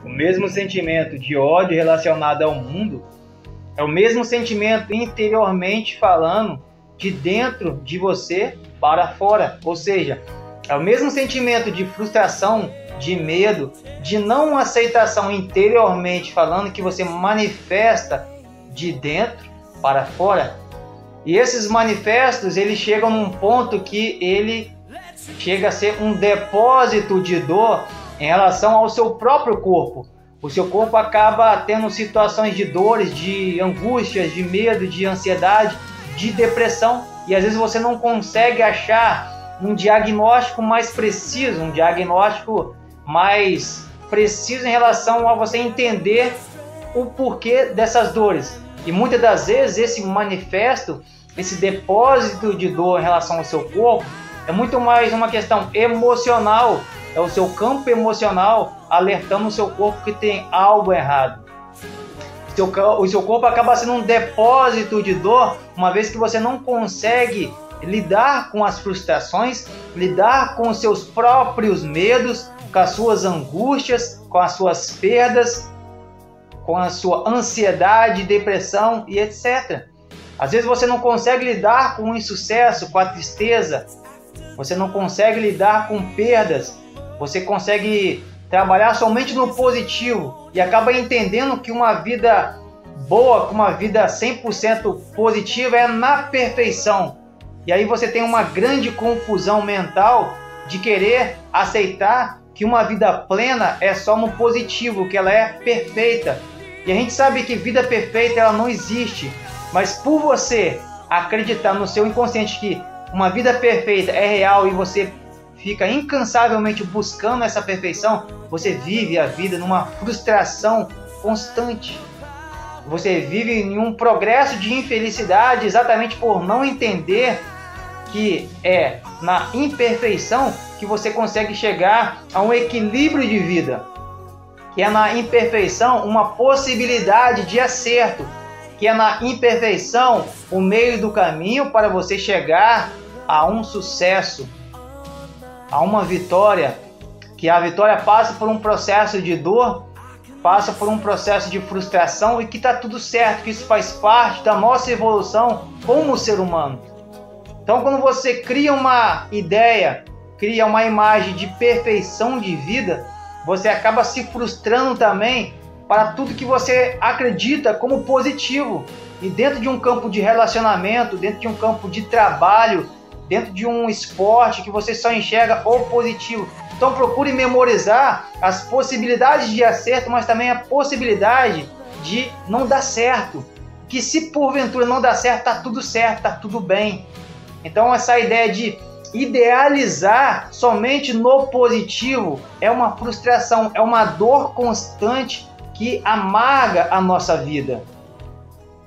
O mesmo sentimento de ódio relacionado ao mundo é o mesmo sentimento interiormente falando, de dentro de você para fora. Ou seja, é o mesmo sentimento de frustração, de medo, de não aceitação interiormente falando, que você manifesta de dentro para fora. E esses manifestos, eles chegam num ponto que ele chega a ser um depósito de dor em relação ao seu próprio corpo. O seu corpo acaba tendo situações de dores, de angústias, de medo, de ansiedade, de depressão. E às vezes você não consegue achar um diagnóstico mais preciso, um diagnóstico mais preciso em relação a você entender o porquê dessas dores. E muitas das vezes esse manifesto, esse depósito de dor em relação ao seu corpo, é muito mais uma questão emocional. É o seu campo emocional alertando o seu corpo que tem algo errado. O seu corpo acaba sendo um depósito de dor, uma vez que você não consegue lidar com as frustrações, lidar com os seus próprios medos, com as suas angústias, com as suas perdas, com a sua ansiedade, depressão e etc. Às vezes você não consegue lidar com o insucesso, com a tristeza, você não consegue lidar com perdas, você consegue trabalhar somente no positivo e acaba entendendo que uma vida boa, uma vida 100% positiva é na perfeição. E aí você tem uma grande confusão mental de querer aceitar que uma vida plena é só no positivo, que ela é perfeita. E a gente sabe que vida perfeita ela não existe, mas por você acreditar no seu inconsciente que uma vida perfeita é real e você fica incansavelmente buscando essa perfeição, você vive a vida numa frustração constante. Você vive em um progresso de infelicidade exatamente por não entender que é na imperfeição que você consegue chegar a um equilíbrio de vida, que é na imperfeição uma possibilidade de acerto, que é na imperfeição o meio do caminho para você chegar a um sucesso, a uma vitória, que a vitória passa por um processo de dor, passa por um processo de frustração e que está tudo certo, que isso faz parte da nossa evolução como ser humano. Então quando você cria uma ideia, cria uma imagem de perfeição de vida, você acaba se frustrando também para tudo que você acredita como positivo. E dentro de um campo de relacionamento, dentro de um campo de trabalho, dentro de um esporte que você só enxerga o positivo. Então procure memorizar as possibilidades de acerto, mas também a possibilidade de não dar certo. Que se porventura não dar certo, está tudo certo, está tudo bem. Então essa ideia de idealizar somente no positivo é uma frustração, é uma dor constante que amarga a nossa vida.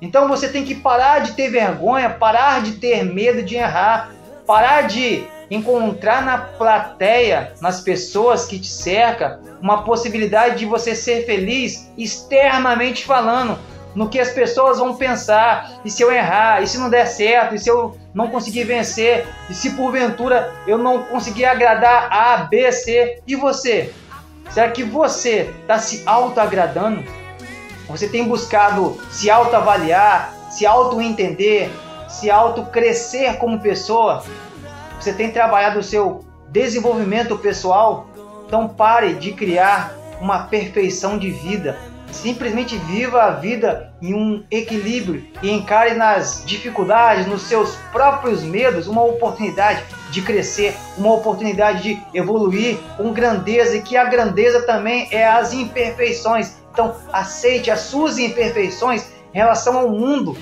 Então você tem que parar de ter vergonha, parar de ter medo de errar, parar de encontrar na plateia, nas pessoas que te cercam, uma possibilidade de você ser feliz externamente falando, no que as pessoas vão pensar, e se eu errar, e se não der certo, e se eu não conseguir vencer, e se porventura eu não conseguir agradar A, B, C, e você? Será que você está se auto-agradando? Você tem buscado se auto-avaliar, se auto-entender, se auto-crescer como pessoa? Você tem trabalhado o seu desenvolvimento pessoal? Então pare de criar uma perfeição de vida. Simplesmente viva a vida em um equilíbrio e encare nas dificuldades, nos seus próprios medos, uma oportunidade de crescer, uma oportunidade de evoluir com grandeza, e que a grandeza também é as imperfeições. Então aceite as suas imperfeições em relação ao mundo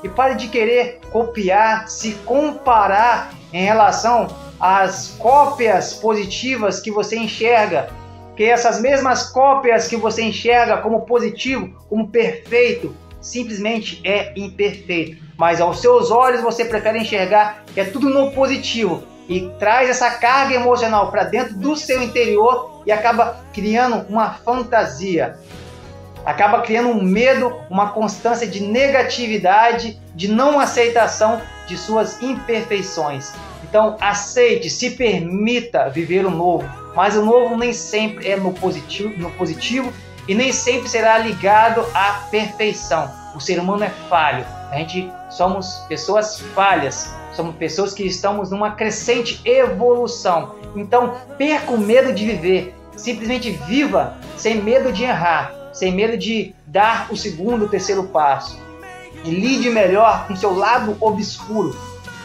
e pare de querer copiar, se comparar em relação às cópias positivas que você enxerga. Que essas mesmas cópias que você enxerga como positivo, como perfeito, simplesmente é imperfeito. Mas aos seus olhos você prefere enxergar que é tudo no positivo e traz essa carga emocional para dentro do seu interior e acaba criando uma fantasia. Acaba criando um medo, uma constância de negatividade, de não aceitação de suas imperfeições. Então aceite, se permita viver o novo. Mas o novo nem sempre é no positivo e nem sempre será ligado à perfeição. O ser humano é falho, a gente somos pessoas falhas, somos pessoas que estamos numa crescente evolução. Então, perca o medo de viver, simplesmente viva sem medo de errar, sem medo de dar o segundo, o terceiro passo. E lide melhor com seu lado obscuro,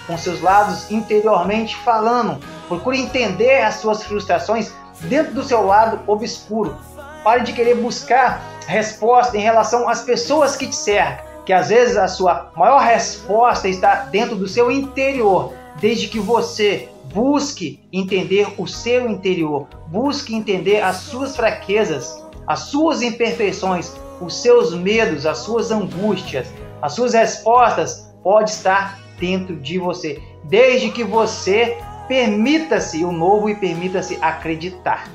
com seus lados interiormente falando. Procure entender as suas frustrações dentro do seu lado obscuro. Pare de querer buscar resposta em relação às pessoas que te cercam, que às vezes a sua maior resposta está dentro do seu interior, desde que você busque entender o seu interior, busque entender as suas fraquezas, as suas imperfeições, os seus medos, as suas angústias. As suas respostas podem estar dentro de você, desde que você permita-se o novo e permita-se acreditar.